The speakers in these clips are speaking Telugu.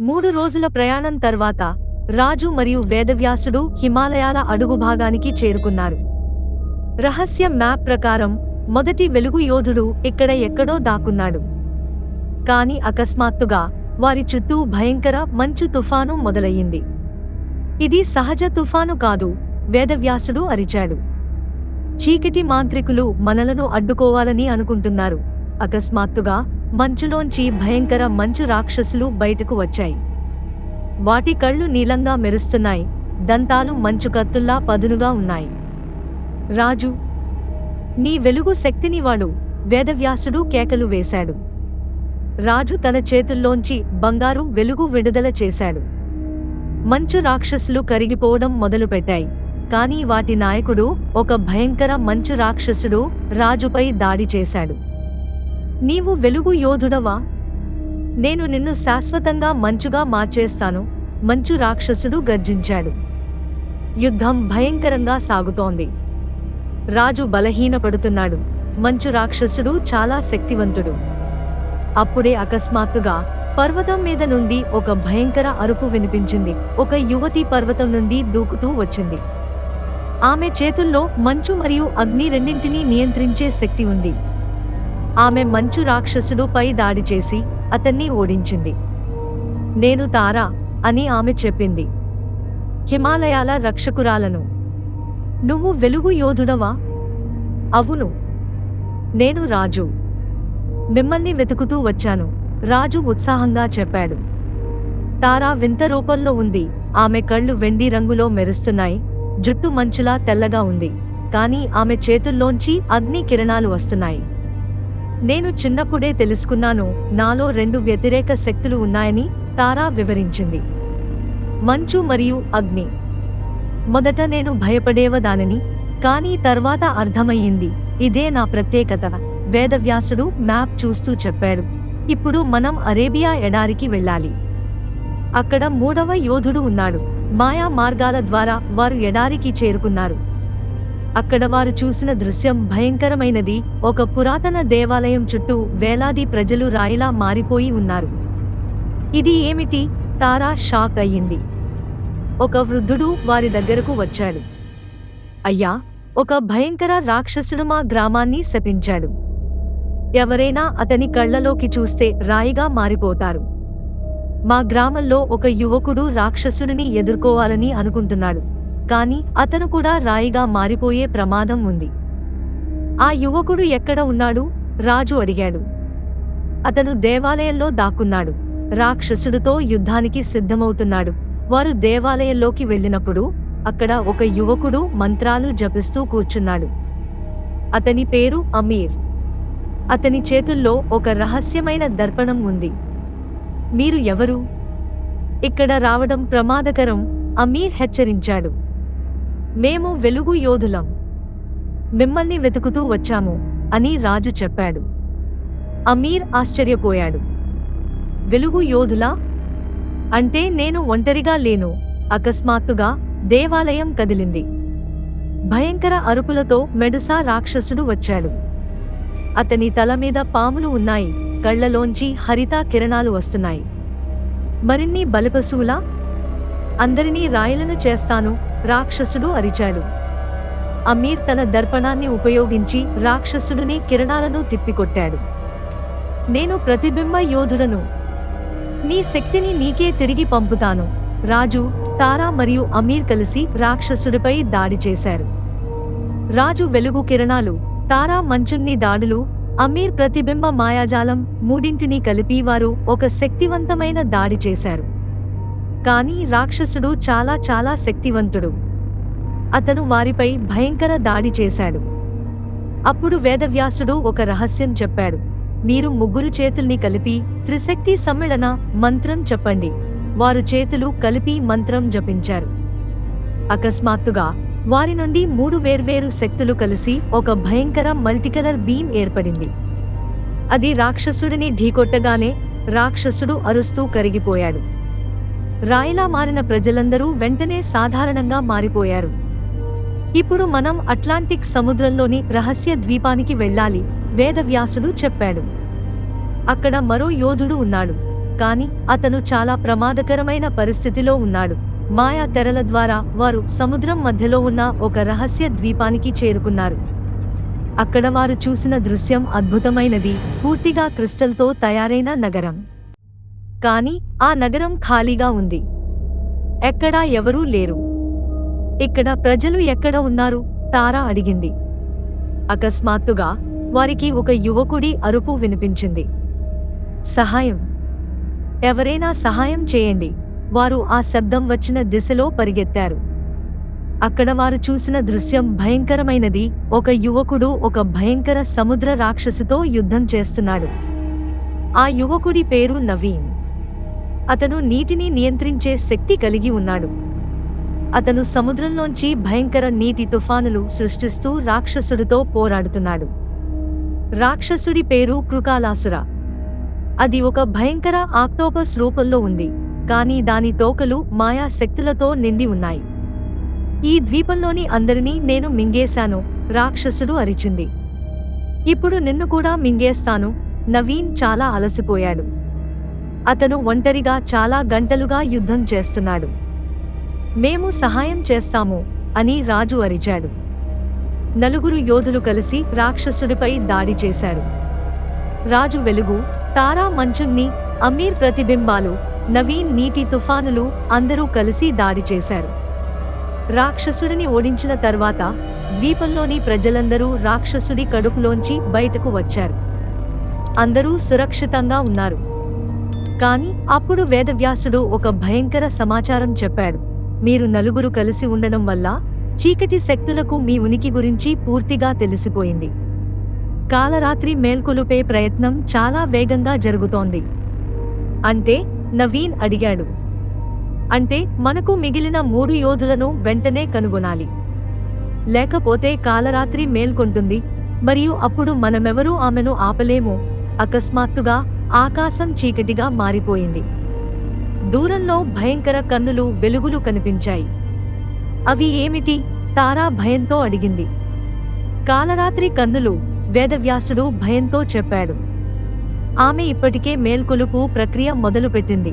3 రోజుల ప్రయాణం తర్వాత రాజు మరియు వేదవ్యాసుడు హిమాలయాల అడుగుభాగానికి చేరుకున్నారు. రహస్య మ్యాప్ ప్రకారం మొదటి వెలుగు యోధుడు ఇక్కడ ఎక్కడో దాక్కున్నాడు. కాని అకస్మాత్తుగా వారి చుట్టూ భయంకర మంచు తుఫాను మొదలయ్యింది. ఇది సహజ తుఫాను కాదు, వేదవ్యాసుడు అరిచాడు. చీకటి మాంత్రికులు మనలను అడ్డుకోవాలని అనుకుంటున్నారు. అకస్మాత్తుగా మంచులోంచి భయంకర మంచు రాక్షసులు బయటకు వచ్చాయి. వాటి కళ్ళు నీలంగా మెరుస్తున్నాయి, దంతాలు మంచు కత్తుల్లా పదునుగా ఉన్నాయి. రాజు, నీ వెలుగు శక్తిని వాడు, వేదవ్యాసుడు కేకలు వేశాడు. రాజు తన చేతుల్లోంచి బంగారు వెలుగు విడుదల చేశాడు. మంచు రాక్షసులు కరిగిపోవడం మొదలుపెట్టాయి. కానీ వాటి నాయకుడు, ఒక భయంకర మంచు రాక్షసుడు రాజుపై దాడి చేశాడు. నీవు వెలుగు యోధుడవా? నేను నిన్ను శాశ్వతంగా మంచుగా మార్చేస్తాను, మంచు రాక్షసుడు గర్జించాడు. యుద్ధం భయంకరంగా సాగుతోంది. రాజు బలహీనపడుతున్నాడు. మంచు రాక్షసుడు చాలా శక్తివంతుడు. అప్పుడే అకస్మాత్తుగా పర్వతం మీద నుండి ఒక భయంకర అరుపు వినిపించింది. ఒక యువతి పర్వతం నుండి దూకుతూ వచ్చింది. ఆమె చేతుల్లో మంచు మరియు అగ్ని రెండింటినీ నియంత్రించే శక్తి ఉంది. ఆమె మంచు రాక్షసుడు పై దాడి చేసి అతన్ని ఓడించింది. నేను తారా అని ఆమె చెప్పింది. హిమాలయాల రక్షకురాలను. నువ్వు వెలుగు యోధుడవా? అవును, నేను రాజు. మిమ్మల్ని వెతుకుతూ వచ్చాను, రాజు ఉత్సాహంగా చెప్పాడు. తారా వింత రూపంలో ఉంది. ఆమె కళ్ళు వెండి రంగులో మెరుస్తున్నాయి, జుట్టు మంచులా తెల్లగా ఉంది. కానీ ఆమె చేతుల్లోంచి అగ్ని కిరణాలు వస్తున్నాయి. నేను చిన్నప్పుడే తెలుసుకున్నాను, నాలో 2 వ్యతిరేక శక్తులు ఉన్నాయని తారా వివరించింది. మంచు మరియు అగ్ని. మొదట నేను భయపడేవదానని, కానీ తర్వాత అర్థమయ్యింది, ఇదే నా ప్రత్యేకత. వేదవ్యాసుడు మ్యాప్ చూస్తూ చెప్పాడు. ఇప్పుడు మనం అరేబియా ఎడారికి వెళ్ళాలి. అక్కడ 3వ యోధుడు ఉన్నాడు. మాయా మార్గాల ద్వారా వారు ఎడారికి చేరుకున్నారు. అక్కడ వారు చూసిన దృశ్యం భయంకరమైనది. ఒక పురాతన దేవాలయం చుట్టూ వేలాది ప్రజలు రాయిలా మారిపోయి ఉన్నారు. ఇది ఏమిటి? తారా షాక్ అయ్యింది. ఒక వృద్ధుడు వారి దగ్గరకు వచ్చాడు. అయ్యా, ఒక భయంకర రాక్షసుడు మా గ్రామాన్ని శపించాడు. ఎవరైనా అతని కళ్లలోకి చూస్తే రాయిగా మారిపోతారు. మా గ్రామంలో ఒక యువకుడు రాక్షసుడిని ఎదుర్కోవాలని అనుకుంటున్నాడు, కాని అతను కూడా రాయిగా మారిపోయే ప్రమాదం ఉంది. ఆ యువకుడు ఎక్కడ ఉన్నాడు? రాజు అడిగాడు. అతను దేవాలయంలో దాక్కున్నాడు. రాక్షసుడితో యుద్ధానికి సిద్ధమవుతున్నాడు. వారు దేవాలయంలోకి వెళ్ళినప్పుడు అక్కడ ఒక యువకుడు మంత్రాలు జపిస్తూ కూర్చున్నాడు. అతని పేరు అమీర్. అతని చేతుల్లో ఒక రహస్యమైన దర్పణం ఉంది. మీరు ఎవరు? ఇక్కడ రావడం ప్రమాదకరం, అమీర్ హెచ్చరించాడు. మేము వెలుగు యోధులం, మిమ్మల్ని వెతుకుతూ వచ్చాము అని రాజు చెప్పాడు. అమీర్ ఆశ్చర్యపోయాడు. వెలుగు యోధులా? అంటే నేను ఒంటరిగా లేను. అకస్మాత్తుగా దేవాలయం కదిలింది. భయంకర అరుపులతో మెడుసా రాక్షసుడు వచ్చాడు. అతని తల మీద పాములు ఉన్నాయి, కళ్లలోంచి హరిత కిరణాలు వస్తున్నాయి. మరిన్ని బలిపశువులా? అందరినీ రాయలను చేస్తాను, రాక్షసుడు అరిచాడు. అమీర్ తన దర్పణాన్ని ఉపయోగించి రాక్షసుడిని కిరణాలను తిప్పికొట్టాడు. నేను ప్రతిబింబ యోధుడను, నీ శక్తిని నీకే తిరిగి పంపుతాను. రాజు, తారా మరియు అమీర్ కలిసి రాక్షసుడిపై దాడి చేశారు. రాజు వెలుగు కిరణాలు, తారా మంచున్ని దాడులు, అమీర్ ప్రతిబింబ మాయాజాలం మూడింటినీ కలిపి వారు ఒక శక్తివంతమైన దాడి చేశారు. కానీ రాక్షసుడు చాలా చాలా శక్తివంతుడు. అతను వారిపై భయంకర దాడి చేశాడు. అప్పుడు వేదవ్యాసుడు ఒక రహస్యం చెప్పాడు. మీరు 3 చేతుల్ని కలిపి త్రిశక్తి సమ్మిళన మంత్రం చెప్పండి. వారు చేతులు కలిపి మంత్రం జపించారు. అకస్మాత్తుగా వారి నుండి 3 వేర్వేరు శక్తులు కలిసి ఒక భయంకర మల్టీకలర్ బీమ్ ఏర్పడింది. అది రాక్షసుడిని ఢీకొట్టగానే రాక్షసుడు అరుస్తూ కరిగిపోయాడు. రాయిలా మారిన ప్రజలందరూ వెంటనే సాధారణంగా మారిపోయారు. ఇప్పుడు మనం అట్లాంటిక్ సముద్రంలోని రహస్య ద్వీపానికి వెళ్ళాలి, వేదవ్యాసుడు చెప్పాడు. అక్కడ మరో యోధుడు ఉన్నాడు. కాని అతను చాలా ప్రమాదకరమైన పరిస్థితిలో ఉన్నాడు. మాయా తెరల ద్వారా వారు సముద్రం మధ్యలో ఉన్న ఒక రహస్య ద్వీపానికి చేరుకున్నారు. అక్కడ వారు చూసిన దృశ్యం అద్భుతమైనది, పూర్తిగా క్రిస్టల్తో తయారైన నగరం. కాని ఆ నగరం ఖాళీగా ఉంది. ఎక్కడా ఎవరూ లేరు. ఇక్కడ ప్రజలు ఎక్కడ ఉన్నారు? తారా అడిగింది. అకస్మాత్తుగా వారికి ఒక యువకుడి అరుపు వినిపించింది. సహాయం! ఎవరైనా సహాయం చేయండి! వారు ఆ శబ్దం వచ్చిన దిశలో పరిగెత్తారు. అక్కడ వారు చూసిన దృశ్యం భయంకరమైనది. ఒక యువకుడు ఒక భయంకర సముద్ర రాక్షసితో యుద్ధం చేస్తున్నాడు. ఆ యువకుడి పేరు నవీన్. అతను నీటిని నియంత్రించే శక్తి కలిగి ఉన్నాడు. అతను సముద్రంలోంచి భయంకర నీటి తుఫానులు సృష్టిస్తూ రాక్షసుడితో పోరాడుతున్నాడు. రాక్షసుడి పేరు కృకాలాసుర. అది ఒక భయంకర ఆక్టోపస్ రూపంలో ఉంది, కానీ దాని తోకలు మాయా శక్తులతో నిండి ఉన్నాయి. ఈ ద్వీపంలోని అందరినీ నేను మింగేశాను, రాక్షసుడు అరిచింది. ఇప్పుడు నిన్ను కూడా మింగేస్తాను. నవీన్ చాలా అలసిపోయాడు. అతను ఒంటరిగా చాలా గంటలుగా యుద్ధం చేస్తున్నాడు. మేము సహాయం చేస్తాము అని రాజు అరిచాడు. నలుగురు యోధులు కలిసి రాక్షసుడిపై దాడి చేశారు. రాజు వెలుగు, తారా మంచుని, అమీర్ ప్రతిబింబాలు, నవీన్ నీటి తుఫానులు అందరూ కలిసి దాడి చేశారు. రాక్షసుడిని ఓడించిన తర్వాత ద్వీపంలోని ప్రజలందరూ రాక్షసుడి కడుపులోంచి బయటకు వచ్చారు. అందరూ సురక్షితంగా ఉన్నారు. కాని అప్పుడు వేదవ్యాసుడు ఒక భయంకర సమాచారం చెప్పాడు. మీరు నలుగురు కలిసి ఉండడం వల్ల చీకటి శక్తులకు మీ ఉనికి గురించి పూర్తిగా తెలిసిపోయింది. కాలరాత్రి మేల్కొలుపే ప్రయత్నం చాలా వేగంగా జరుగుతోంది. అంటే? నవీన్ అడిగాడు. అంటే మనకు మిగిలిన 3 యోధులను వెంటనే కనుగొనాలి. లేకపోతే కాలరాత్రి మేల్కొంటుంది, మరియు అప్పుడు మనమెవరూ ఆమెను ఆపలేము. అకస్మాత్తుగా ఆకాశం చీకటిగా మారిపోయింది. దూరంలో భయంకర కన్నులు వెలుగులు కనిపించాయి. అవి ఏమిటి? తారా భయంతో అడిగింది. కాలరాత్రి కన్నులు, వేదవ్యాసుడు భయంతో చెప్పాడు. ఆమె ఇప్పటికే మేల్కొలుపు ప్రక్రియ మొదలుపెట్టింది.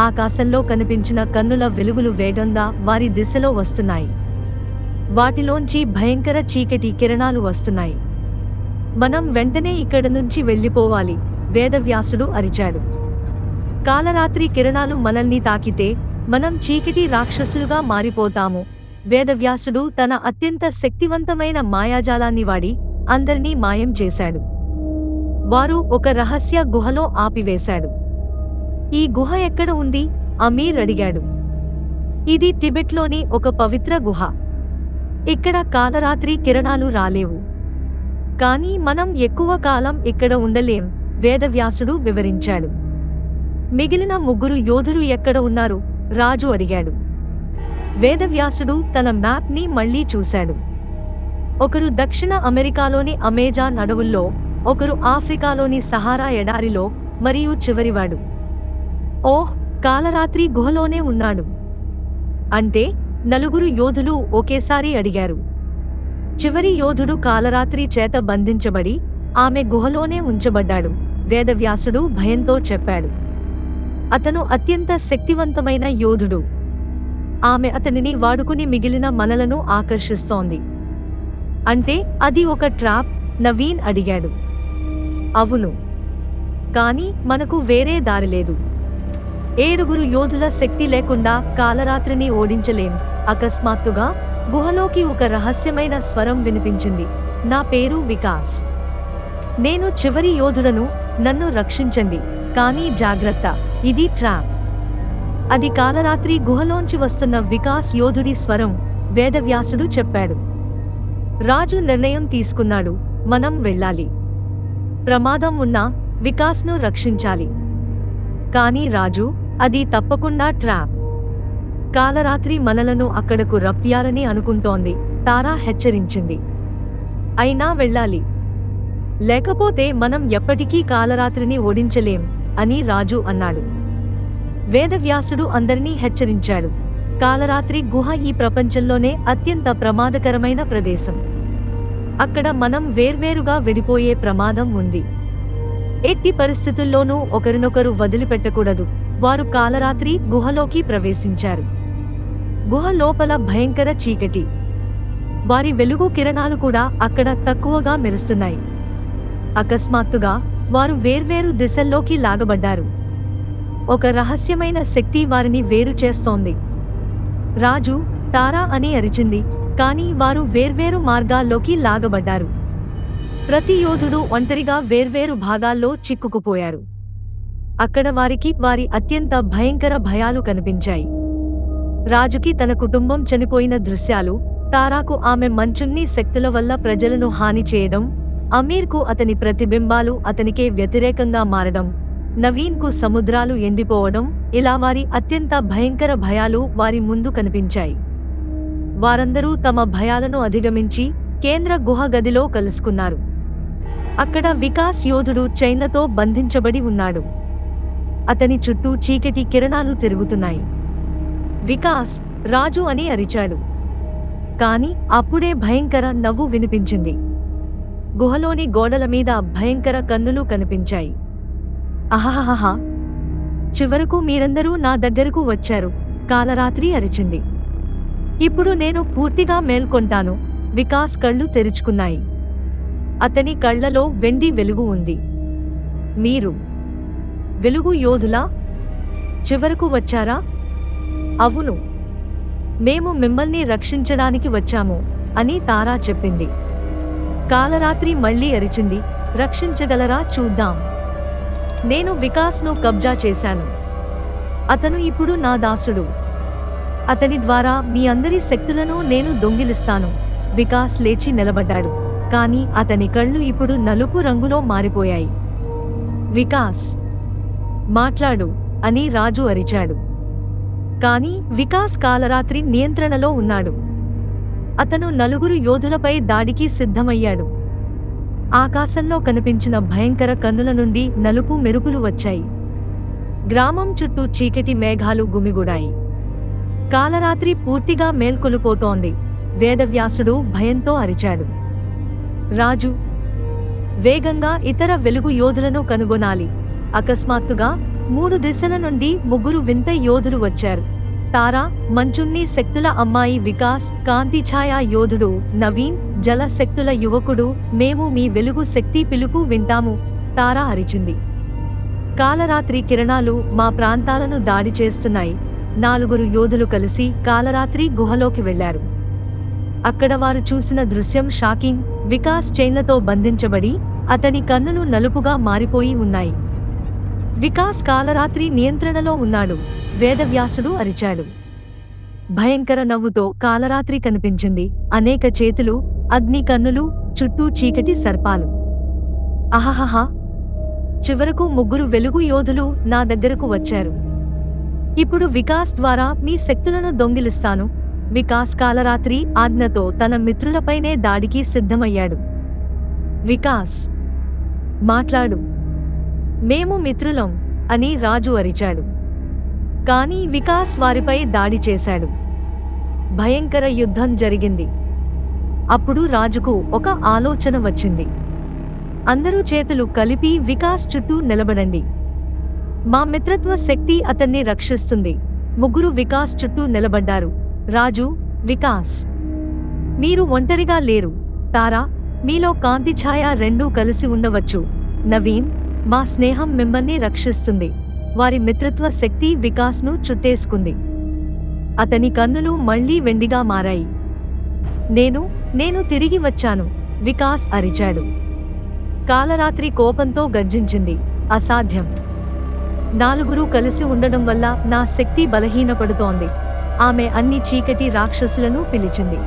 ఆకాశంలో కనిపించిన కన్నుల వెలుగులు వేగంగా వారి దిశలో వస్తున్నాయి. వాటిలోంచి భయంకర చీకటి కిరణాలు వస్తున్నాయి. మనం వెంటనే ఇక్కడి నుంచి వెళ్ళిపోవాలి, వేదవ్యాసుడు అరిచాడు. కాలరాత్రి కిరణాలు మనల్ని తాకితే మనం చీకటి రాక్షసులుగా మారిపోతాము. వేదవ్యాసుడు తన అత్యంత శక్తివంతమైన మాయాజాలాన్ని వాడి అందర్నీ మాయం చేశాడు. వారు ఒక రహస్య గుహలో ఆపివేశాడు. ఈ గుహ ఎక్కడ ఉంది? అమీర్ అడిగాడు. ఇది టిబెట్లోని ఒక పవిత్ర గుహ. ఇక్కడ కాలరాత్రి కిరణాలు రాలేవు. కానీ మనం ఎక్కువ కాలం ఇక్కడ ఉండలేం, వేదవ్యాసుడు వివరించాడు. మిగిలిన 3 యోధులు ఎక్కడ ఉన్నారు? రాజు అడిగాడు. వేదవ్యాసుడు తన మ్యాప్ని మళ్లీ చూశాడు. ఒకరు దక్షిణ అమెరికాలోని అమెజాన్ అడవుల్లో, ఒకరు ఆఫ్రికాలోని సహారా ఎడారిలో, మరియు చివరివాడు ఓహ్, కాలరాత్రి గుహలోనే ఉన్నాడు. అంటే 4 యోధులు ఒకేసారి అడిగారు. చివరి యోధుడు కాలరాత్రి చేత బంధించబడి ఆమె గుహలోనే ఉంచబడ్డాడు, వేదవ్యాసుడు భయంతో చెప్పాడు. అతను అత్యంత శక్తివంతమైన యోధుడు. ఆమె అతనిని వాడుకుని మిగిలిన మనలను ఆకర్షిస్తోంది. అంటే అది ఒక ట్రాప్? నవీన్ అడిగాడు. అవును, కానీ మనకు వేరే దారిలేదు. 7 యోధుల శక్తి లేకుండా కాలరాత్రిని ఓడించలేం. అకస్మాత్తుగా గుహలోకి ఒక రహస్యమైన స్వరం వినిపించింది. నా పేరు వికాస్. నేను చివరి యోధుడను, నన్ను రక్షించండి. కానీ జాగ్రత్త, ఇది ట్రాప్. అది కాలరాత్రి గుహలోంచి వస్తున్న వికాస్ యోధుడి స్వరం, వేదవ్యాసుడు చెప్పాడు. రాజు నిర్ణయం తీసుకున్నాడు. మనం వెళ్ళాలి. ప్రమాదం ఉన్నా వికాస్ను రక్షించాలి. కానీ రాజు, అది తప్పకుండా ట్రాప్. కాలరాత్రి మనలను అక్కడకు రప్పియాలని అనుకుంటోంది, తారా హెచ్చరించింది. అయినా వెళ్ళాలి. లేకపోతే మనం ఎప్పటికీ కాలరాత్రిని ఓడించలేం అని రాజు అన్నాడు. వేదవ్యాసుడు అందరినీ హెచ్చరించాడు. కాలరాత్రి గుహ ఈ ప్రపంచంలోనే అత్యంత ప్రమాదకరమైన ప్రదేశం. అక్కడ మనం వేర్వేరుగా విడిపోయే ప్రమాదం ఉంది. ఎట్టి పరిస్థితుల్లోనూ ఒకరినొకరు వదిలిపెట్టకూడదు. వారు కాలరాత్రి గుహలోకి ప్రవేశించారు. గుహ లోపల భయంకర చీకటి. వారి వెలుగు కిరణాలు కూడా అక్కడ తక్కువగా మెరుస్తున్నాయి. అకస్మాత్తుగా వారు వేర్వేరు దిశల్లోకి లాగబడ్డారు. ఒక రహస్యమైన శక్తి వారిని వేరు చేస్తోంది. రాజు, తారా అని అరిచింది, కానీ వారు వేర్వేరు మార్గాల్లోకి లాగబడ్డారు. ప్రతి యోధుడు ఒంటరిగా వేర్వేరు భాగాల్లో చిక్కుకుపోయారు. అక్కడ వారికి వారి అత్యంత భయంకర భయాలు కనిపించాయి. రాజుకి తన కుటుంబం చనిపోయిన దృశ్యాలు, తారాకు ఆమె మంచున్ని శక్తుల వల్ల ప్రజలను హాని చేయడం, అమీర్కు అతని ప్రతిబింబాలు అతనికే వ్యతిరేకంగా మారడం, నవీన్కు సముద్రాలు ఎండిపోవడం, ఇలా వారి అత్యంత భయంకర భయాలు వారి ముందు కనిపించాయి. వారందరూ తమ భయాలను అధిగమించి కేంద్ర గుహ గదిలో కలుసుకున్నారు. అక్కడ వికాస్ యోధుడు చైన్లతో బంధించబడి ఉన్నాడు. అతని చుట్టూ చీకటి కిరణాలు తిరుగుతున్నాయి. వికాస్, రాజు అని అరిచాడు. కాని అప్పుడే భయంకర నవ్వు వినిపించింది. గుహలోని గోడల మీద భయంకర కన్నులు కనిపించాయి. అహహహహ, చివరకు మీరందరూ నా దగ్గరకు వచ్చారు, కాలరాత్రి అరిచింది. ఇప్పుడు నేను పూర్తిగా మేల్కొంటాను. వికాస్ కళ్ళు తెరుచుకున్నాయి. అతని కళ్లలో వెండి వెలుగు ఉంది. మీరు వెలుగు యోధులా? చివరకు వచ్చారా? అవును, మేము మిమ్మల్ని రక్షించడానికి వచ్చాము అని తారా చెప్పింది. కాలరాత్రి మళ్లీ అరిచింది, రక్షించగలరా చూద్దాం. నేను వికాస్ను కబ్జా చేశాను. అతను ఇప్పుడు నా దాసుడు. అతని ద్వారా మీ అందరి శక్తులను నేను దొంగిలిస్తాను. వికాస్ లేచి నిలబడ్డాడు, కాని అతని కళ్ళు ఇప్పుడు నలుపు రంగులో మారిపోయాయి. వికాస్, మాట్లాడు అని రాజు అరిచాడు. కాని వికాస్ కాలరాత్రి నియంత్రణలో ఉన్నాడు. అతను నలుగురు యోధులపై దాడికి సిద్ధమయ్యాడు. ఆకాశంలో కనిపించిన భయంకర కన్నుల నుండి నలుపు మెరుపులు వచ్చాయి. గ్రామం చుట్టూ చీకటి మేఘాలు గుమిగూడాయి. కాలరాత్రి పూర్తిగా మేల్కొలుపోతోంది. వేదవ్యాసుడు భయంతో అరిచాడు. రాజు, వేగంగా ఇతర వెలుగు యోధులను కనుగొనాలి. అకస్మాత్తుగా 3 దిశల నుండి 3 వింత యోధులు వచ్చారు. తారా, మంచున్ని శక్తుల అమ్మాయి వికాస్, కాంతిఛాయా యోధుడు నవీన్, జల శక్తుల యువకుడు. మేము మీ వెలుగు శక్తి పిలుపు వింటాము, తారా అరిచింది. కాలరాత్రి కిరణాలు మా ప్రాంతాలను దాడి చేస్తున్నాయి. 4 యోధులు కలిసి కాలరాత్రి గుహలోకి వెళ్లారు. అక్కడ వారు చూసిన దృశ్యం షాకింగ్. వికాస్ చైన్లతో బంధించబడి అతని కన్నులు నలుపుగా మారిపోయి ఉన్నాయి. వికాస్ కాలరాత్రి నియంత్రణలో ఉన్నాడు. వేదవ్యాసుడు అరిచాడు. భయంకర నవ్వుతో కాలరాత్రి కనిపించింది. అనేక చేతులు, అగ్ని కన్నులు, చుట్టూ చీకటి సర్పాలు. అహహహ, చివరకు 3 వెలుగు యోధులు నా దగ్గరకు వచ్చారు. ఇప్పుడు వికాస్ ద్వారా మీ శక్తులను దొంగిలిస్తాను. వికాస్ కాలరాత్రి ఆజ్ఞతో తన మిత్రులపైనే దాడికి సిద్ధమయ్యాడు. వికాస్, మాట్లాడు. మేము మిత్రులం అని రాజు అరిచాడు. కాని వికాస్ వారిపై దాడి చేశాడు. భయంకర యుద్ధం జరిగింది. అప్పుడు రాజుకు ఒక ఆలోచన వచ్చింది. అందరూ చేతులు కలిపి వికాస్ చుట్టూ నిలబడండి. మా మిత్రత్వ శక్తి అతన్ని రక్షిస్తుంది. 3 వికాస్ చుట్టూ నిలబడ్డారు. రాజు, వికాస్, మీరు ఒంటరిగా లేరు. తారా, మీలో కాంతిఛాయ రెండూ కలిసి ఉండవచ్చు. నవీన్, మా స్నేహం మిమ్మల్ని రక్షిస్తుంది. వారి మిత్రత్వ శక్తి వికాస్ను చుట్టేసుకుంది. అతని కన్నులు మళ్లీ వెండిగా మారాయి. నేను తిరిగి వచ్చాను, వికాస్ అరిచాడు. కాలరాత్రి కోపంతో గర్జించింది. అసాధ్యం. 4 కలిసి ఉండడం వల్ల నా శక్తి బలహీనపడుతోంది. ఆమె అన్ని చీకటి రాక్షసులను పిలిచింది.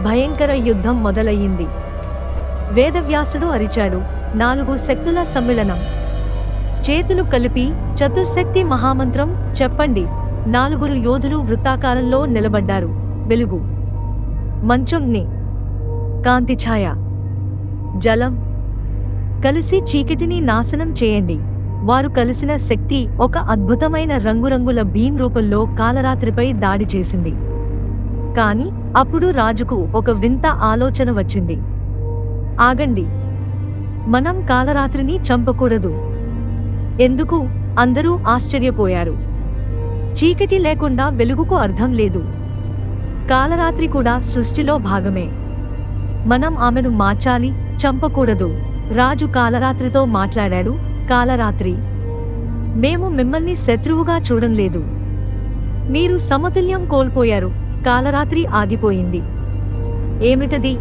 భయంకర యుద్ధం మొదలయ్యింది. వేదవ్యాసుడు అరిచాడు. 4 శక్తుల సమ్మిళనం. చేతులు కలిపి చతుర్శక్తి మహామంత్రం చెప్పండి. 4 యోధులు వృత్తాకారంలో నిలబడ్డారు. వెలుగు, మంచుగ్ని, కాంతిఛాయ, జలం కలిసి చీకటిని నాశనం చేయండి. వారు కలిసిన శక్తి ఒక అద్భుతమైన రంగురంగుల భీమ్ రూపంలో కాలరాత్రిపై దాడి చేసింది. కాని అప్పుడు రాజుకు ఒక వింత ఆలోచన వచ్చింది. ఆగండి, మనం కాలరాత్రిని చంపకూడదు. ఎందుకు? అందరూ ఆశ్చర్యపోయారు. చీకటి లేకుండా వెలుగుకు అర్థం లేదు. కాలరాత్రి కూడా సృష్టిలో భాగమే. మనం ఆమెను మార్చాలి, చంపకూడదు. రాజు కాలరాత్రితో మాట్లాడాడు. కాలరాత్రి, మేము మిమ్మల్ని శత్రువుగా చూడంలేదు. మీరు సమతుల్యం కోల్పోయారు. కాలరాత్రి ఆగిపోయింది. ఏమిటది?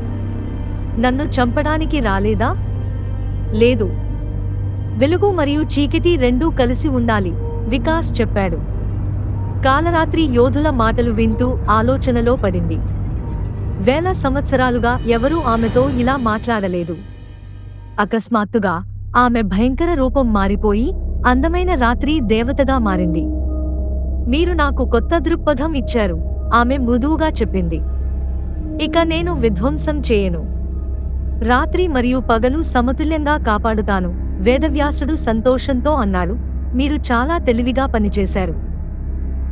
నన్ను చంపడానికి రాలేదా? లేదు. వెలుగు మరియు చీకటి రెండూ కలిసి ఉండాలి, వికాస్ చెప్పాడు. కాలరాత్రి యోధుల మాటలు వింటూ ఆలోచనలో పడింది. వేల సంవత్సరాలుగా ఎవరూ ఆమెతో ఇలా మాట్లాడలేదు. అకస్మాత్తుగా ఆమె భయంకర రూపం మారిపోయి అందమైన రాత్రి దేవతగా మారింది. మీరు నాకు కొత్త దృక్పథం ఇచ్చారు, ఆమె మృదువుగా చెప్పింది. ఇక నేను విధ్వంసం చేయను. రాత్రి మరియు పగలు సమతుల్యంగా కాపాడుతాను, వేదవ్యాసుడు సంతోషంతో అన్నాడు. మీరు చాలా తెలివిగా పనిచేశారు.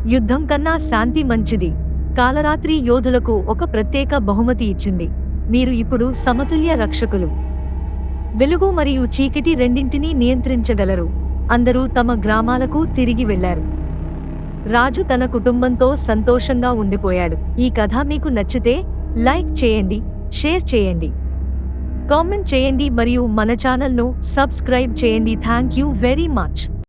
యుద్ధం కన్నా శాంతి మంచిది. కాలరాత్రి యోధులకు ఒక ప్రత్యేక బహుమతి ఇచ్చింది. మీరు ఇప్పుడు సమతుల్య రక్షకులు. వెలుగు మరియు చీకటి రెండింటినీ నియంత్రించగలరు. అందరూ తమ గ్రామాలకు తిరిగి వెళ్లారు. రాజు తన కుటుంబంతో సంతోషంగా ఉండిపోయాడు. ఈ కథ మీకు నచ్చితే లైక్ చేయండి, షేర్ చేయండి, కామెంట్ చేయండి మరియు మన ఛానల్ను సబ్స్క్రైబ్ చేయండి. Thank you very much.